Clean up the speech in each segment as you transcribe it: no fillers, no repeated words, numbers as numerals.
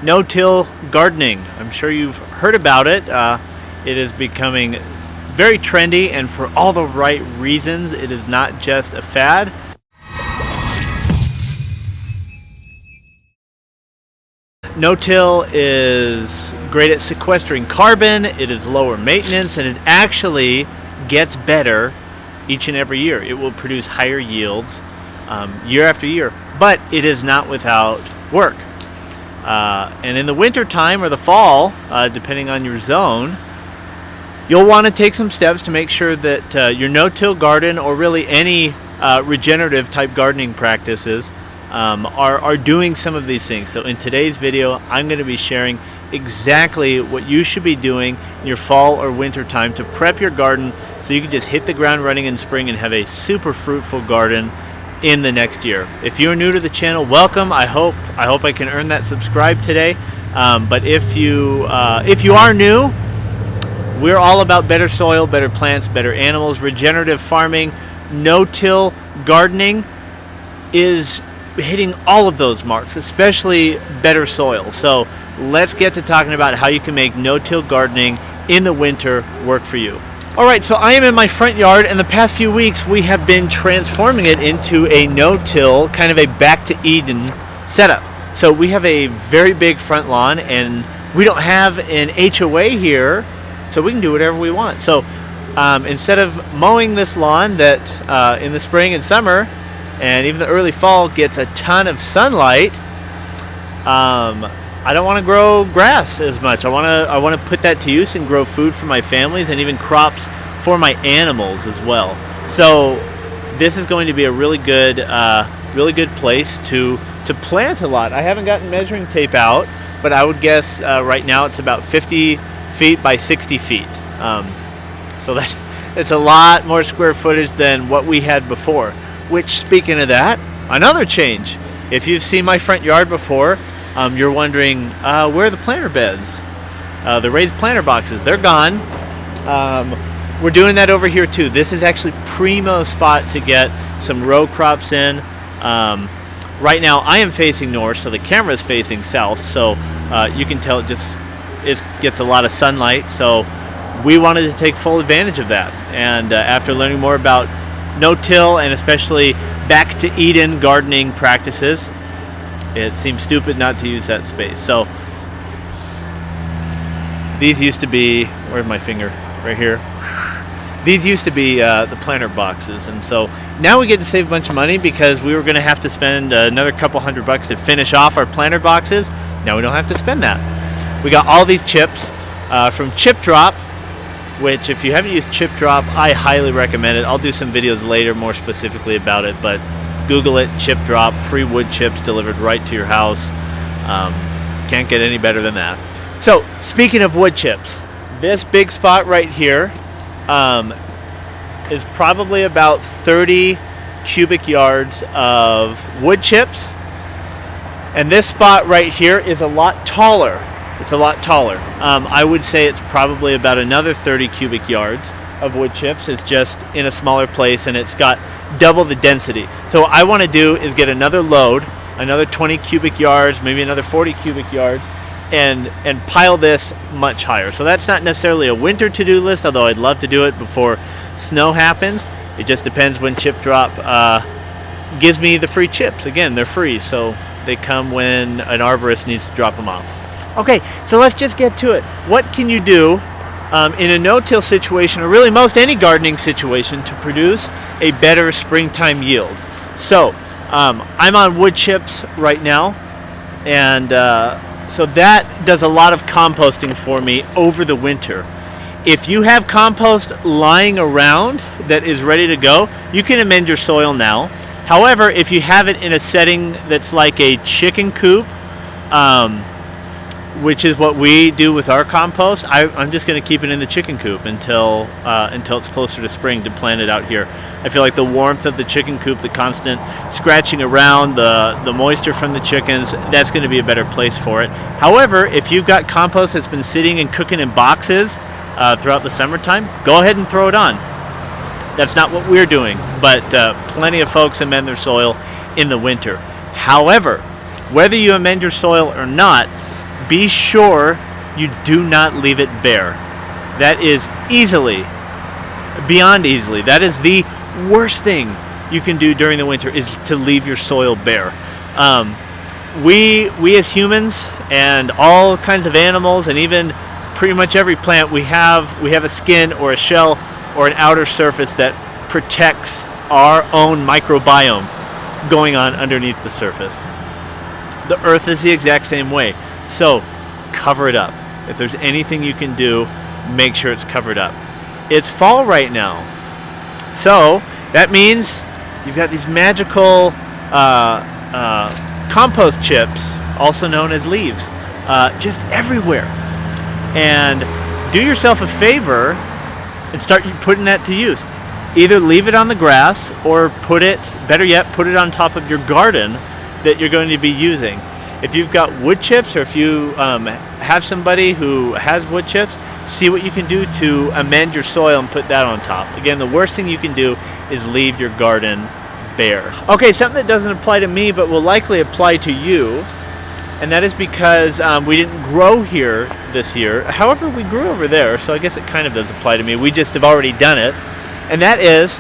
no-till gardening. I'm sure you've heard about it. It is becoming very trendy, and for all the right reasons. It is not just a fad. No-till is great at sequestering carbon, it is lower maintenance, and it actually gets better each and every year. It will produce higher yields year after year, but it is not without work. And in the winter time or the fall, depending on your zone, you'll want to take some steps to make sure that your no-till garden, or really any regenerative type gardening practices, are doing some of these things. So in today's video, I'm going to be sharing exactly what you should be doing in your fall or winter time to prep your garden so you can just hit the ground running in spring and have a super fruitful garden in the next year. If you're new to the channel, welcome. I hope I can earn that subscribe today. But if you are new, we're all about better soil, better plants, better animals, regenerative farming. No-till gardening is hitting all of those marks, especially better soil. So let's get to talking about how you can make no-till gardening in the winter work for you. All right, so I am in my front yard, and the past few weeks we have been transforming it into a no-till, kind of a back to Eden setup. So we have a very big front lawn, and we don't have an HOA here, so we can do whatever we want. So instead of mowing this lawn that in the spring and summer and even the early fall gets a ton of sunlight, I don't want to grow grass as much. I want to put that to use and grow food for my families and even crops for my animals as well. So this is going to be a really good place to plant a lot. I haven't gotten measuring tape out, but I would guess right now it's about 50 feet by 60 feet. So it's a lot more square footage than what we had before. Which, speaking of that, another change. If you've seen my front yard before, you're wondering, where are the planter beds? The raised planter boxes, they're gone. We're doing that over here too. This is actually primo spot to get some row crops in. Right now I am facing north, so the camera is facing south, so you can tell it gets a lot of sunlight. So we wanted to take full advantage of that. And after learning more about no-till and especially back to Eden gardening practices, it seems stupid not to use that space. So these used to be, where's my finger? Right here. These used to be the planter boxes, and so now we get to save a bunch of money because we were going to have to spend another couple $100 to finish off our planter boxes. Now we don't have to spend that. We got all these chips from Chip Drop, which if you haven't used Chip Drop, I highly recommend it. I'll do some videos later more specifically about it, but Google it, Chip Drop, free wood chips delivered right to your house. Can't get any better than that. So speaking of wood chips, this big spot right here is probably about 30 cubic yards of wood chips. And this spot right here is a lot taller. It's a lot taller. I would say it's probably about another 30 cubic yards of wood chips. It's just in a smaller place, and it's got double the density. So what I want to do is get another load, another 20 cubic yards, maybe another 40 cubic yards, and pile this much higher. So that's not necessarily a winter to-do list, although I'd love to do it before snow happens. It just depends when Chip Drop gives me the free chips. Again, they're free, so they come when an arborist needs to drop them off. Okay, so let's just get to it. What can you do in a no-till situation, or really most any gardening situation, to produce a better springtime yield? So I'm on wood chips right now, and so that does a lot of composting for me over the winter. If you have compost lying around that is ready to go, you can amend your soil now. However, if you have it in a setting that's like a chicken coop, which is what we do with our compost, I'm just going to keep it in the chicken coop until it's closer to spring to plant it out here. I feel like the warmth of the chicken coop, the constant scratching around, the moisture from the chickens, that's going to be a better place for it. However, if you've got compost that's been sitting and cooking in boxes throughout the summertime, go ahead and throw it on. That's not what we're doing, but plenty of folks amend their soil in the winter. However, whether you amend your soil or not, be sure you do not leave it bare. That is beyond easily, that is the worst thing you can do during the winter, is to leave your soil bare. We as humans and all kinds of animals, and even pretty much every plant, we have a skin or a shell or an outer surface that protects our own microbiome going on underneath the surface. The earth is the exact same way. So cover it up. If there's anything you can do, make sure it's covered up. It's fall right now. So that means you've got these magical compost chips, also known as leaves, just everywhere. And do yourself a favor and start putting that to use. Either leave it on the grass, or better yet, put it on top of your garden that you're going to be using. If you've got wood chips, or if you have somebody who has wood chips, see what you can do to amend your soil and put that on top. Again, the worst thing you can do is leave your garden bare. Okay, something that doesn't apply to me but will likely apply to you, and that is because we didn't grow here this year. However, we grew over there, so I guess it kind of does apply to me. We just have already done it, and that is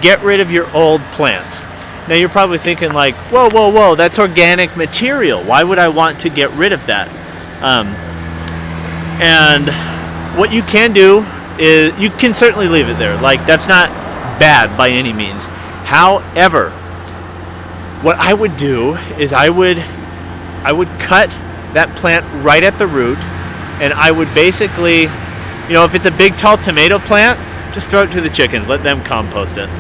get rid of your old plants. Now you're probably thinking like, whoa, that's organic material. Why would I want to get rid of that? And what you can do is you can certainly leave it there. Like, that's not bad by any means. However, what I would do is I would cut that plant right at the root, and I would basically, if it's a big tall tomato plant, just throw it to the chickens, let them compost it.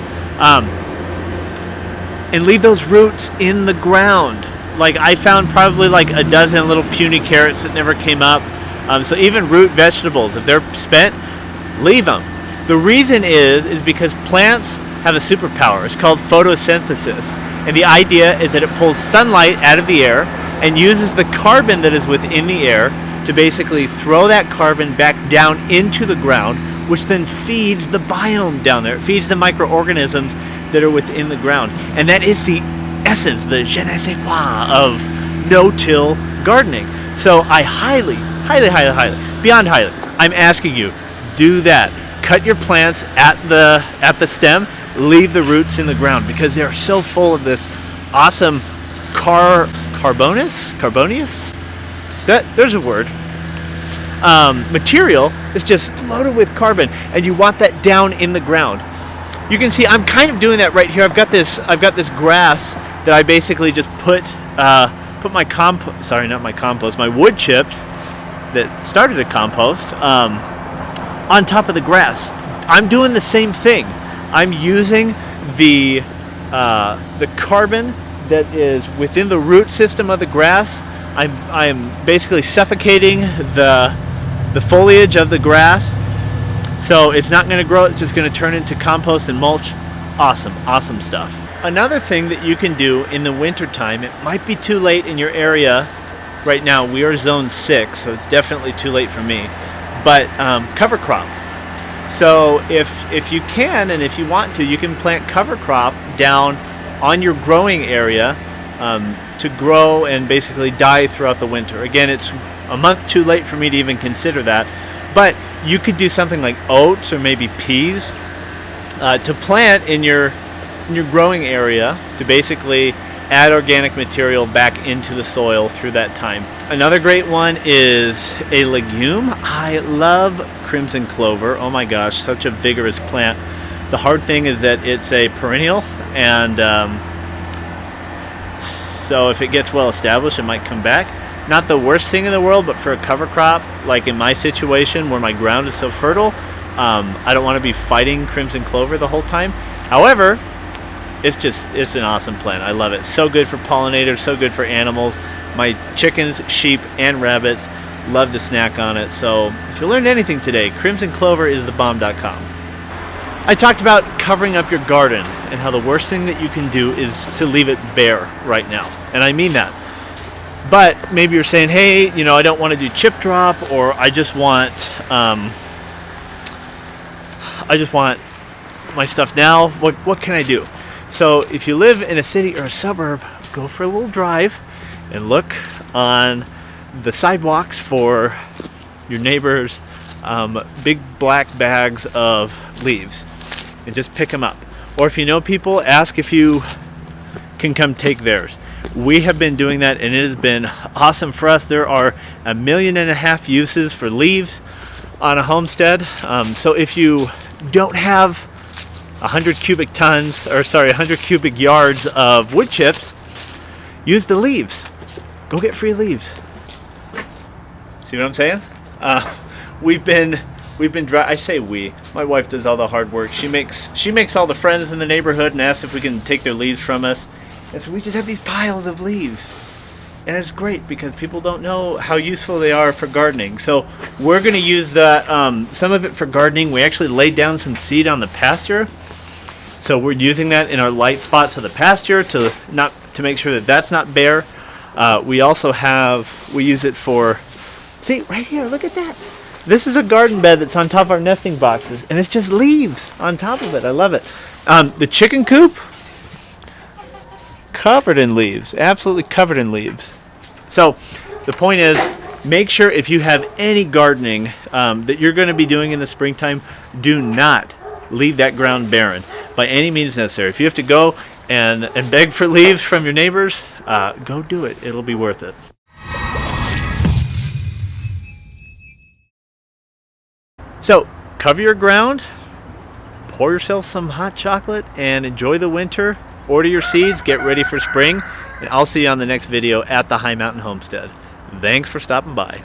And leave those roots in the ground. Like, I found probably like a dozen little puny carrots that never came up. So even root vegetables, if they're spent, leave them. The reason is because plants have a superpower. It's called photosynthesis. And the idea is that it pulls sunlight out of the air and uses the carbon that is within the air to basically throw that carbon back down into the ground, which then feeds the biome down there. It feeds the microorganisms that are within the ground. And that is the essence, the je ne sais quoi of no-till gardening. So I highly, beyond highly, I'm asking you, do that. Cut your plants at the stem, leave the roots in the ground, because they're so full of this awesome carbonaceous? There's a word. Material is just loaded with carbon, and you want that down in the ground. You can see I'm kind of doing that right here. I've got this grass that I basically just put my my wood chips that started a compost on top of the grass. I'm doing the same thing. I'm using the carbon that is within the root system of the grass. I'm basically suffocating the foliage of the grass, so it's not going to grow. It's just going to turn into compost and mulch. Awesome stuff. Another thing that you can do in the wintertime, it might be too late in your area right now. We are zone 6, so it's definitely too late for me, but cover crop. So if you can, and if you want to, you can plant cover crop down on your growing area to grow and basically die throughout the winter. Again, it's a month too late for me to even consider that, but you could do something like oats or maybe peas to plant in your growing area to basically add organic material back into the soil through that time. Another great one is a legume. I love crimson clover. Oh my gosh, such a vigorous plant. The hard thing is that it's a perennial, and so if it gets well established, it might come back. Not the worst thing in the world, but for a cover crop, like in my situation where my ground is so fertile, I don't want to be fighting crimson clover the whole time. However, it's an awesome plant. I love it. So good for pollinators, so good for animals. My chickens, sheep, and rabbits love to snack on it. So if you learned anything today, crimsoncloveristhebomb.com. I talked about covering up your garden and how the worst thing that you can do is to leave it bare right now. And I mean that. But maybe you're saying, hey, I don't want to do chip drop, or I just want my stuff now. What can I do? So if you live in a city or a suburb, go for a little drive and look on the sidewalks for your neighbors big black bags of leaves and just pick them up. Or if you know people, ask if you can come take theirs. We have been doing that and it has been awesome for us. There are 1.5 million uses for leaves on a homestead. So if you don't have 100 cubic yards of wood chips, use the leaves. Go get free leaves. See what I'm saying? We've been I say we. My wife does all the hard work. She makes all the friends in the neighborhood and asks if we can take their leaves from us. And so we just have these piles of leaves. And it's great because people don't know how useful they are for gardening. So we're going to use that some of it for gardening. We actually laid down some seed on the pasture. So we're using that in our light spots of the pasture to make sure that that's not bare. We use it for, see right here, look at that. This is a garden bed that's on top of our nesting boxes, and it's just leaves on top of it. I love it. The chicken coop, covered in leaves, absolutely covered in leaves. So the point is, make sure if you have any gardening that you're going to be doing in the springtime, do not leave that ground barren by any means necessary. If you have to go and beg for leaves from your neighbors, go do it. It'll be worth it. So cover your ground, pour yourself some hot chocolate, and enjoy the winter. Order your seeds, get ready for spring, and I'll see you on the next video at the High Mountain Homestead. Thanks for stopping by.